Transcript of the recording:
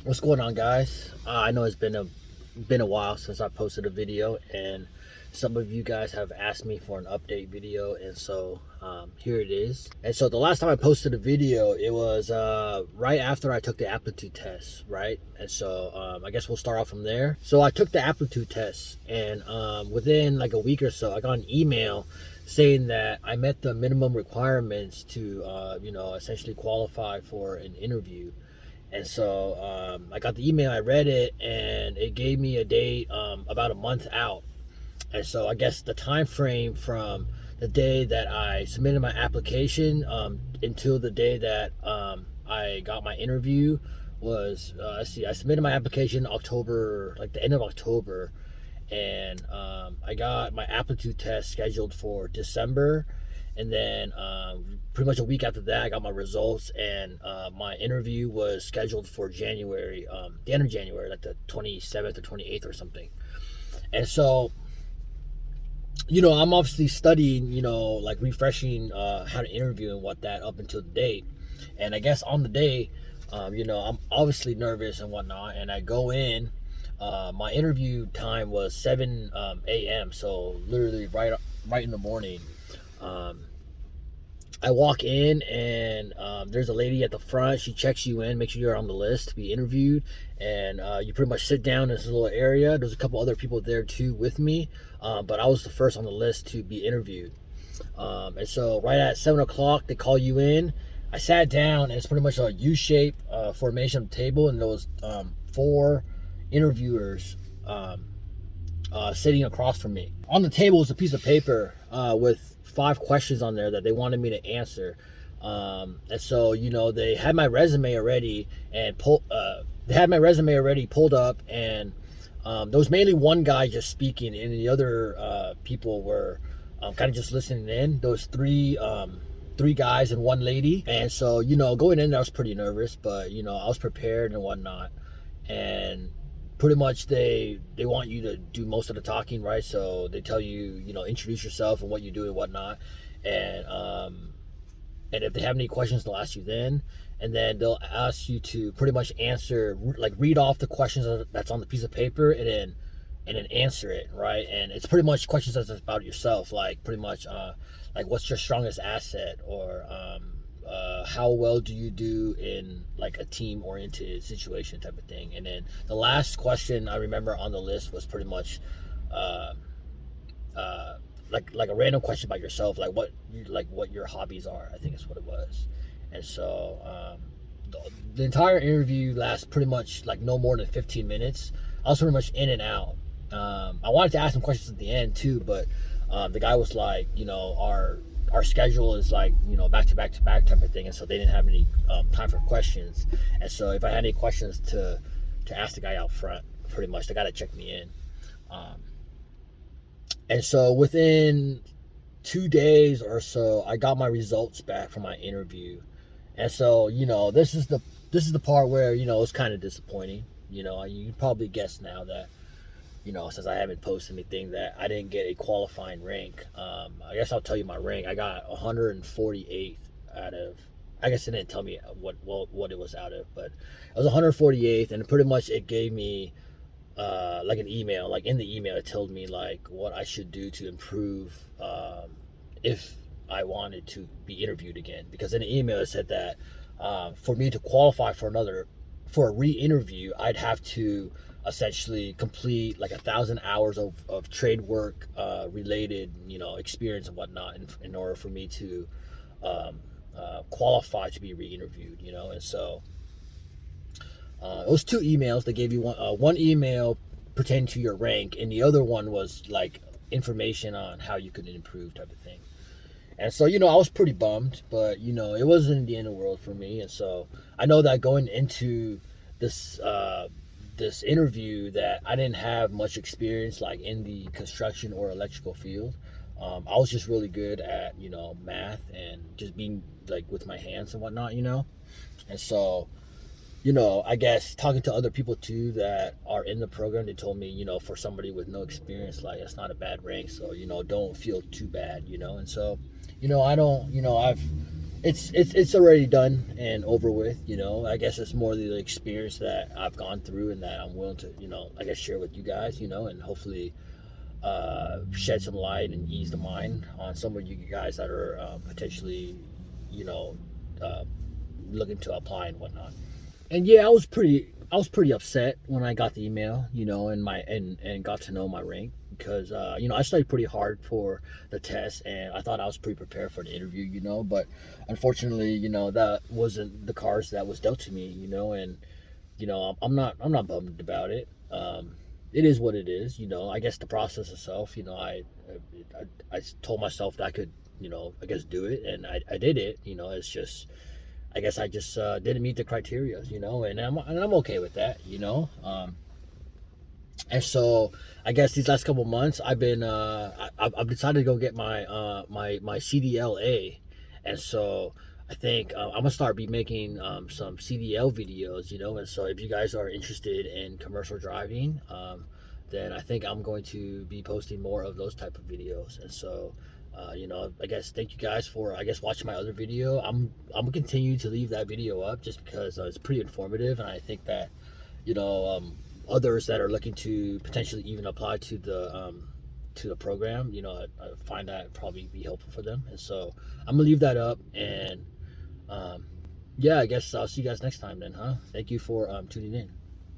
What's going on, guys? I know it's been a while since I posted a video, and some of you guys have asked me for an update video, and so here it is. And so the last time I posted a video, it was right after I took the aptitude test, right? And so I guess we'll start off from there. So I took the aptitude test, and within like a week or so, I got an email saying that I met the minimum requirements to, essentially qualify for an interview. And so I got the email, I read it, and it gave me a date about a month out. And so I guess the time frame from the day that I submitted my application until the day that I got my interview was, let's see, I submitted my application October, like the end of October, and I got my aptitude test scheduled for December. And then pretty much a week after that, I got my results, and my interview was scheduled for January, the end of January, like the 27th or 28th or something. And so, I'm obviously studying, like refreshing how to interview and what that up until the date. And I guess on the day, I'm obviously nervous and whatnot, and I go in. My interview time was 7 a.m., so literally right in the morning. Um, I walk in, and there's a lady at the front. She checks you in, makes sure you're on the list to be interviewed, and you pretty much sit down in this little area. There's a couple other people there too with me, but I was the first on the list to be interviewed. And so right at 7 o'clock, they call you in. I sat down, and it's pretty much a U-shaped formation of the table, and there was four interviewers sitting across from me. On the table was a piece of paper with 5 questions on there that they wanted me to answer. And so, they had my resume already pulled up, and there was mainly one guy just speaking, and the other people were kind of just listening in. There was three guys and one lady. And so, going in there, I was pretty nervous, but I was prepared and whatnot. And pretty much they want you to do most of the talking, right? So they tell you, introduce yourself and what you do and whatnot. And if they have any questions, they'll ask you then. And then they'll ask you to pretty much answer, like read off the questions that's on the piece of paper, and then answer it, right? And it's pretty much questions that's about yourself, like pretty much like what's your strongest asset, or how well do you do in like a team oriented situation type of thing. And then the last question I remember on the list was pretty much like a random question about yourself, like what your hobbies are, I think is what it was. And so the entire interview lasts pretty much like no more than 15 minutes. I was pretty much in and out. I wanted to ask some questions at the end too, but the guy was like, our schedule is like, back to back to back type of thing, and so they didn't have any time for questions. And so if I had any questions to ask the guy out front, pretty much the guy that checked me in. And so within 2 days or so, I got my results back from my interview. And so, this is the part where, it's kind of disappointing. You can probably guess now that, since I haven't posted anything, that I didn't get a qualifying rank. I guess I'll tell you my rank. I got 148th out of, I guess it didn't tell me what it was out of, but it was 148th, and pretty much it gave me like an email. Like in the email, it told me like what I should do to improve if I wanted to be interviewed again. Because in the email it said that for me to qualify for a re-interview, I'd have to essentially complete like 1,000 hours of trade work related, experience and whatnot, in order for me to qualify to be re-interviewed. And so it was 2 emails. They gave you one email pertaining to your rank, and the other one was like information on how you could improve type of thing. And so, I was pretty bummed, but, it wasn't the end of the world for me. And so I know that going into this this interview, that I didn't have much experience like in the construction or electrical field. I was just really good at, math and just being like with my hands and whatnot. And so, I guess talking to other people too that are in the program, they told me, for somebody with no experience, like it's not a bad rank. So, don't feel too bad, And so, I don't, it's already done and over with. You know, I guess it's more the experience that I've gone through and that I'm willing to, you know, I guess share with you guys. You know, and hopefully shed some light and ease the mind on some of you guys that are potentially, you know, uh, looking to apply and whatnot. And yeah, I was pretty upset when I got the email, you know, and got to know my rank because you know, I studied pretty hard for the test and I thought I was pretty prepared for the interview, you know, but unfortunately, you know, that wasn't the cards that was dealt to me, you know, and you know, I'm not bummed about it. It is what it is, you know. I guess the process itself, you know, I told myself that I could, you know, I guess do it, and I did it. You know, it's just I guess I just didn't meet the criteria, you know, and I'm okay with that, you know. And so I guess these last couple months I've been I've decided to go get my my CDLA, and so I think I'm gonna start be making some CDL videos, you know. And so if you guys are interested in commercial driving, then I think I'm going to be posting more of those type of videos. And so you know, I guess thank you guys for I guess watching my other video. I'm gonna continue to leave that video up just because it's pretty informative, and I think that you know others that are looking to potentially even apply to the program, you know, I find that probably be helpful for them. And so I'm gonna leave that up, and yeah, I guess I'll see you guys next time then, huh? Thank you for tuning in.